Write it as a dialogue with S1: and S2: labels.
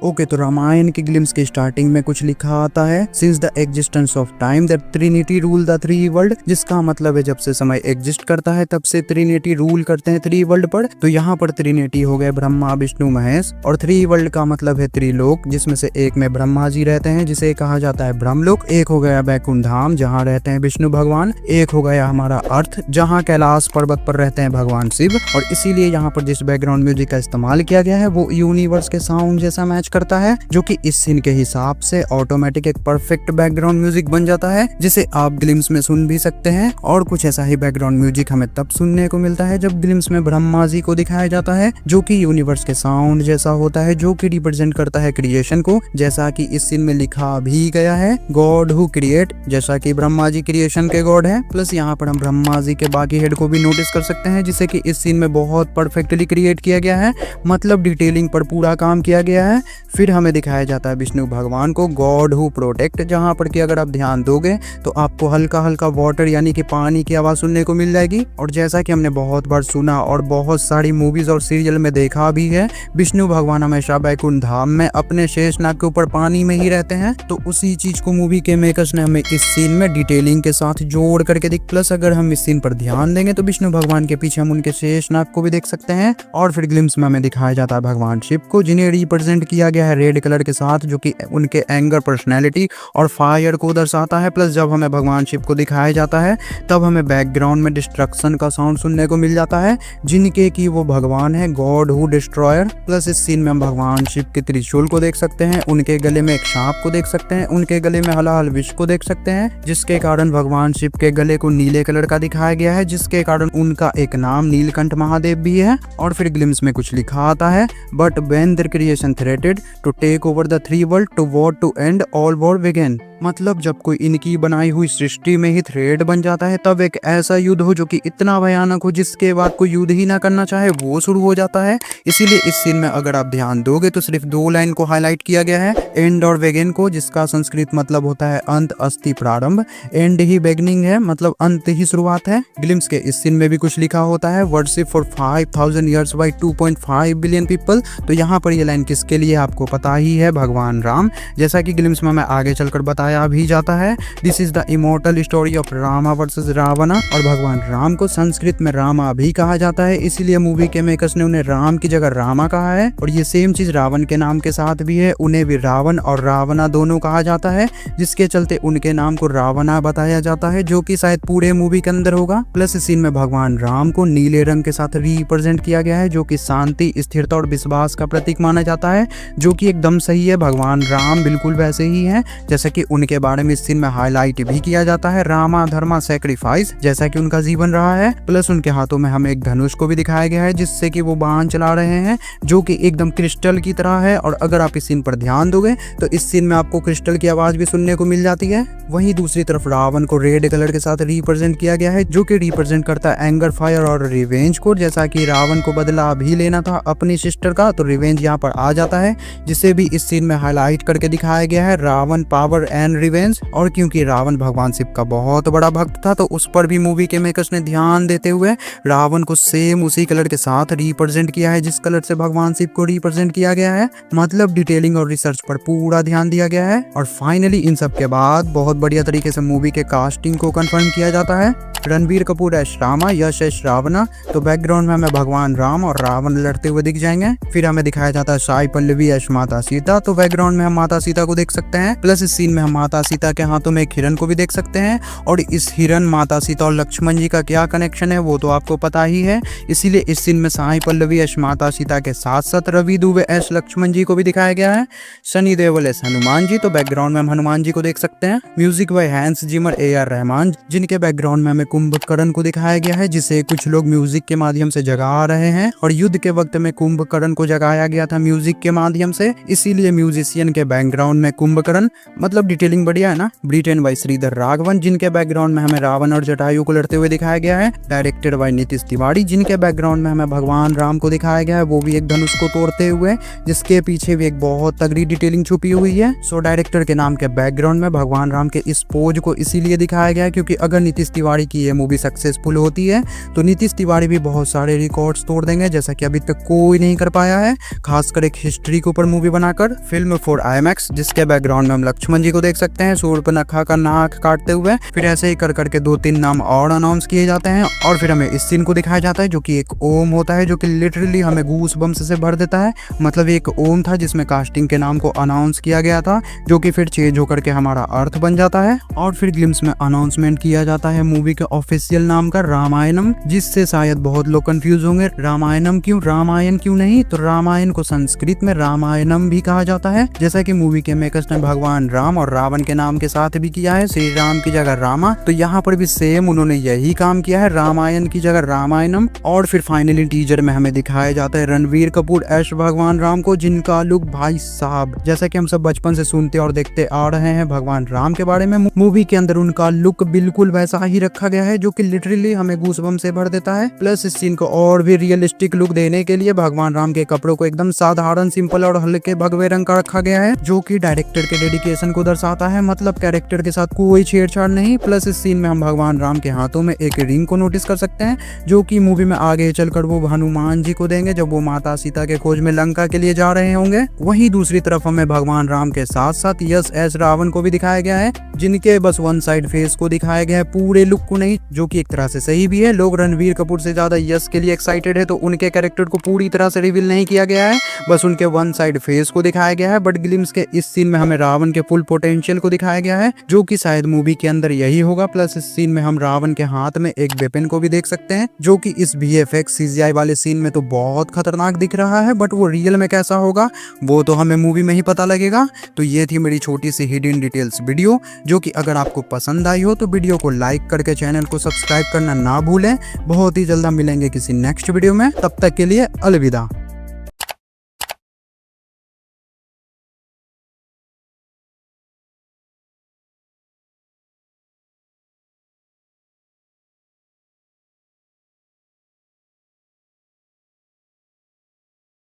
S1: Okay, तो रामायण की glimpse की स्टार्टिंग में कुछ लिखा आता है, since the existence of time that Trinity rule the three world, जिसका मतलब है जब से समय एग्जिस्ट करता है तब से ट्रिनिटी रूल करते हैं थ्री वर्ल्ड पर। तो यहाँ पर ट्रिनिटी हो गए ब्रह्मा विष्णु महेश, और थ्री वर्ल्ड का मतलब है त्रिलोक, जिसमें से एक में ब्रह्मा जी रहते हैं जिसे कहा जाता है ब्रह्मलोक, एक हो गया बैकुंठ धाम जहाँ रहते हैं विष्णु भगवान, एक हो गया हमारा अर्थ जहाँ कैलाश पर्वत पर रहते हैं भगवान शिव। और इसीलिए यहाँ पर जिस बैकग्राउंड म्यूजिक का इस्तेमाल किया गया है वो यूनिवर्स के साउंड जैसा मैच करता है, जो कि इस सीन के हिसाब से ऑटोमेटिक एक परफेक्ट बैकग्राउंड म्यूजिक बन जाता है, जिसे आप ग्लिम्स में सुन भी सकते हैं। और कुछ ऐसा ही बैकग्राउंड म्यूजिक हमें तब सुनने को मिलता है जब ग्लिम्स में ब्रह्मा जी को दिखाया जाता है, जो कि यूनिवर्स के साउंड जैसा होता है, जो कि रिप्रेजेंट करता है क्रिएशन को, जैसा कि इस सीन में लिखा भी गया है, गॉड हु क्रिएट, जैसा कि ब्रह्मा जी क्रिएशन के गॉड है। प्लस यहाँ पर हम ब्रह्मा जी के बाकी हेड को भी नोटिस कर सकते हैं, जिसे कि इस सीन में बहुत परफेक्टली क्रिएट किया गया है, मतलब डिटेलिंग पर पूरा काम किया गया है। फिर हमें दिखाया जाता है विष्णु भगवान को, गॉड हु प्रोटेक्ट, जहां पर कि अगर आप ध्यान दोगे तो आपको हल्का हल्का वाटर यानी कि पानी की आवाज सुनने को मिल जाएगी। और जैसा कि हमने बहुत बार सुना और बहुत सारी मूवीज और सीरियल में देखा भी है, विष्णु भगवान हमेशा बैकुंठ धाम में अपने शेषनाग के ऊपर पानी में ही रहते हैं। तो उसी चीज को मूवी के मेकर्स ने हमें इस सीन में डिटेलिंग के साथ जोड़ करके दिख। प्लस अगर हम इस सीन पर ध्यान देंगे तो विष्णु भगवान के पीछे हम उनके शेषनाग को भी देख सकते हैं। और फिर ग्लिम्स में हमें दिखाया जाता है भगवान शिव को, जिन्हें रिप्रेजेंट किया गया है रेड कलर के साथ, जो कि उनके एंगर, पर्सनैलिटी और फायर को दर्शाता है। प्लस जब हमें भगवान शिव को दिखाया जाता है तब हमें बैकग्राउंड में डिस्ट्रक्शन का साउंड सुनने को मिल जाता है, जिनके की वो भगवान है गॉड हु डिस्ट्रॉयर। प्लस इस सीन में हम भगवान शिव के त्रिशूल को देख सकते हैं, उनके गले में एक सांप को देख सकते हैं, उनके गले में हलाहल विष को देख सकते हैं, जिसके कारण भगवान शिव के गले को नीले कलर का दिखाया गया है, जिसके कारण उनका एक नाम नीलकंठ महादेव भी है। और फिर ग्लिम्स में कुछ लिखा आता है, but when their creation threatened to take over the three world to war two and all war begin, मतलब जब कोई इनकी बनाई हुई सृष्टि में ही थ्रेड बन जाता है तब एक ऐसा युद्ध हो जो कि इतना भयानक हो जिसके बाद कोई युद्ध ही ना करना चाहे वो शुरू हो जाता है। इसीलिए इस सीन में अगर आप ध्यान दोगे तो सिर्फ दो लाइन को हाईलाइट किया गया है, एंड और बिगिन को, जिसका संस्कृत मतलब होता है अंत, अस्थि, प्रारंभ। एंड ही बिगिनिंग है, मतलब अंत ही शुरुआत है। ग्लिम्स के इस सीन में भी कुछ लिखा होता है, worship for 5000 years bye 2.5 billion people. तो यहाँ पर ये लाइन किसके लिए आपको पता ही है, भगवान राम, जैसा कि ग्लिम्स में मैं आगे चलकर बताया भी जाता है। This is the immortal story of Rama versus Ravana, और भगवान राम को संस्कृत में रामा भी कहा जाता है, इसीलिए मूवी के मेकर्स ने उन्हें राम की जगह रामा कहा है। और ये सेम चीज रावण के नाम के साथ भी है, उन्हें भी रावण और रावणा दोनों कहा जाता है, जिसके चलते उनके नाम को रावणा बताया जाता है, जो कि शायद पूरे मूवी के अंदर होगा। प्लस इस सीन में भगवान राम को नीले रंग के साथ रिप्रेजेंट किया गया है, जो कि शांति, स्थिरता और विश्वास का प्रतीक माना जाता है, जो कि एकदम सही है। भगवान राम बिल्कुल वैसे ही है जैसे कि उनके बारे में इस सीन में हाईलाइट भी किया जाता है, रामा धर्मा सैक्रिफाइस, जैसा कि उनका जीवन रहा है। प्लस उनके हाथों में हमें एक धनुष को भी दिखाया गया है, जिससे कि वो बाण चला रहे हैं, जो कि एकदम क्रिस्टल की तरह है। और अगर आप इस सीन पर ध्यान दोगे तो इस सीन में आपको क्रिस्टल की आवाज भी सुनने को मिल जाती है। वहीं दूसरी तरफ रावण को रेड कलर के साथ रिप्रेजेंट किया गया है, जो कि रिप्रेजेंट करता है एंगर, फायर और रिवेंज को। जैसा कि रावण को बदला भी लेना था अपनी सिस्टर का, तो रिवेंज यहाँ पर आ जाता है, जिसे भी इस सीन में हाईलाइट करके दिखाया गया है, रावण पावर एंड रिवेंज। और क्योंकि रावण भगवान शिव का बहुत बड़ा भक्त था तो उस पर भी मूवी के मेकर्स ने ध्यान देते हुए रावण को सेम उसी कलर के साथ रिप्रेजेंट किया है जिस कलर से भगवान शिव को रिप्रेजेंट किया गया है, मतलब डिटेलिंग और रिसर्च पर पूरा ध्यान दिया गया है। और फाइनली इन सब के बाद बहुत बढ़िया तरीके से मूवी के कास्टिंग को कंफर्म किया जाता है। रणबीर कपूर एश रामा, यश एश रावणा, तो बैकग्राउंड में हमें भगवान राम और रावण लड़ते हुए दिख जाएंगे। फिर हमें दिखाया जाता है साई पल्लवी एश माता सीता, तो बैकग्राउंड में हम माता सीता को देख सकते हैं। प्लस इस सीन में हम माता सीता के हाथों में एक हिरन को भी देख सकते हैं। और इस हिरन, माता सीता और लक्ष्मण जी का क्या कनेक्शन है वो तो आपको पता ही है, इसीलिए इस सीन में साई पल्लवी एश माता सीता के साथ साथ रवि दुबे एश लक्ष्मण जी को भी दिखाया गया है। सनी देओल एश हनुमान जी, तो बैकग्राउंड में हम हनुमान जी को देख सकते हैं। Music by Hans Zimmer, AR Rahman, जिनके बैकग्राउंड में हमें कुंभकर्ण को दिखाया गया है, जिसे कुछ लोग म्यूजिक के माध्यम से जगा रहे हैं। और युद्ध के वक्त में कुंभकर्ण को जगाया गया था म्यूजिक के माध्यम से, इसीलिए म्यूजिशियन के बैकग्राउंड में कुंभकर्ण, मतलब डिटेल डिटेलिंग बढ़िया है ना। ब्रिटेन बाय श्रीधर राघवन, जिनके बैकग्राउंड में हमें रावण और जटायु को लड़ते हुए दिखाया गया है। डायरेक्टेड बाय नीतीश तिवारी, जिनके बैकग्राउंड में हमें भगवान राम को दिखाया गया है, वो भी एक धनुष को तोड़ते हुए, जिसके पीछे भी एक बहुत तगड़ी डिटेलिंग छुपी हुई है। सो डायरेक्टर के नाम के बैकग्राउंड में भगवान राम के इस पोज को इसीलिए दिखाया गया है क्योंकि अगर नीतीश तिवारी की ये मूवी सक्सेसफुल होती है तो नीतीश तिवारी भी बहुत सारे रिकॉर्ड्स तोड़ देंगे, जैसा कि अभी तक कोई नहीं कर पाया है, खासकर एक हिस्ट्री के ऊपर मूवी बनाकर। फिल्म फॉर IMAX, जिसके बैकग्राउंड में हम लक्ष्मण जी को देख सकते हैं शूर्पणखा का नाक काटते हुए। फिर ऐसे ही कर करके 2-3 नाम और अनाउंस किए जाते हैं और फिर हमें इस सीन को दिखाया जाता है जो कि एक ओम होता है, जो कि लिटरली हमें गूस बम्स से भर देता है। मतलब एक ओम था जिसमें कास्टिंग के नाम को अनाउंस किया गया था, जो कि फिर चेंज होकर के हमारा अर्थ बन जाता है। और फिर ग्लिम्स में अनाउंसमेंट किया जाता है मूवी के ऑफिशियल नाम का, रामायणम, जिससे शायद बहुत लोग कंफ्यूज होंगे, रामायणम क्यों, रामायण क्यों नहीं। तो रामायण को संस्कृत में रामायणम भी कहा जाता है, जैसा कि मूवी के मेकर्स ने भगवान राम और रावण के नाम के साथ भी किया है, श्री राम की जगह रामा। तो यहाँ पर भी सेम उन्होंने यही काम किया है, रामायण की जगह रामायणम। और फिर फाइनली टीजर में हमें दिखाया जाता है रणवीर कपूर एश भगवान राम को, जिनका लुक भाई साहब, जैसा कि हम सब बचपन से सुनते और देखते आ रहे हैं भगवान राम के बारे में, मूवी के अंदर उनका लुक बिल्कुल वैसा ही रखा गया है, जो कि लिटरली हमें गूसबम से भर देता है। प्लस इस सीन को और भी रियलिस्टिक लुक देने के लिए भगवान राम के कपड़ों को एकदम साधारण, सिंपल और हल्के भगवे रंग का रखा गया है, जो कि डायरेक्टर के डेडिकेशन को दर्शाता है। मतलब कैरेक्टर के साथ कोई छेड़छाड़ नहीं। प्लस इस सीन में हम भगवान राम के हाथों में एक रिंग को नोटिस कर सकते हैं, जो कि मूवी में आगे चलकर वो हनुमान जी को देंगे जब वो माता सीता के खोज में लंका के लिए जा रहे होंगे। वहीं दूसरी तरफ हमें भगवान राम के साथ साथ यस एस रावण को भी दिखाया गया है, जिनके बस वन साइड फेस को दिखाया गया है, पूरे लुक को नहीं, जो कि एक तरह से सही भी है। लोग रणवीर कपूर से ज्यादा यस के लिए एक्साइटेड है, तो उनके कैरेक्टर को पूरी तरह से रिवील नहीं किया गया है, बस उनके वन साइड फेस को दिखाया गया है। बट ग्लिम्स के इस सीन में हमें रावण के फुल पोटेंशियल को दिखाया गया है, जो कि शायद मूवी के अंदर यही होगा। प्लस इस सीन में हम रावण के हाथ में एक वेपन को भी देख सकते हैं, जो कि इस VFX CGI वाले सीन में तो बहुत खतरनाक दिख रहा है, बट वो रियल में कैसा होगा वो तो हमें मूवी में ही पता लगेगा। तो ये थी मेरी छोटी सी हिडन डिटेल्स वीडियो, जो कि अगर आपको पसंद आई हो तो वीडियो को लाइक करके चैनल को सब्सक्राइब करना ना भूलें। बहुत ही जल्द मिलेंगे किसी नेक्स्ट वीडियो में, तब तक के लिए अलविदा।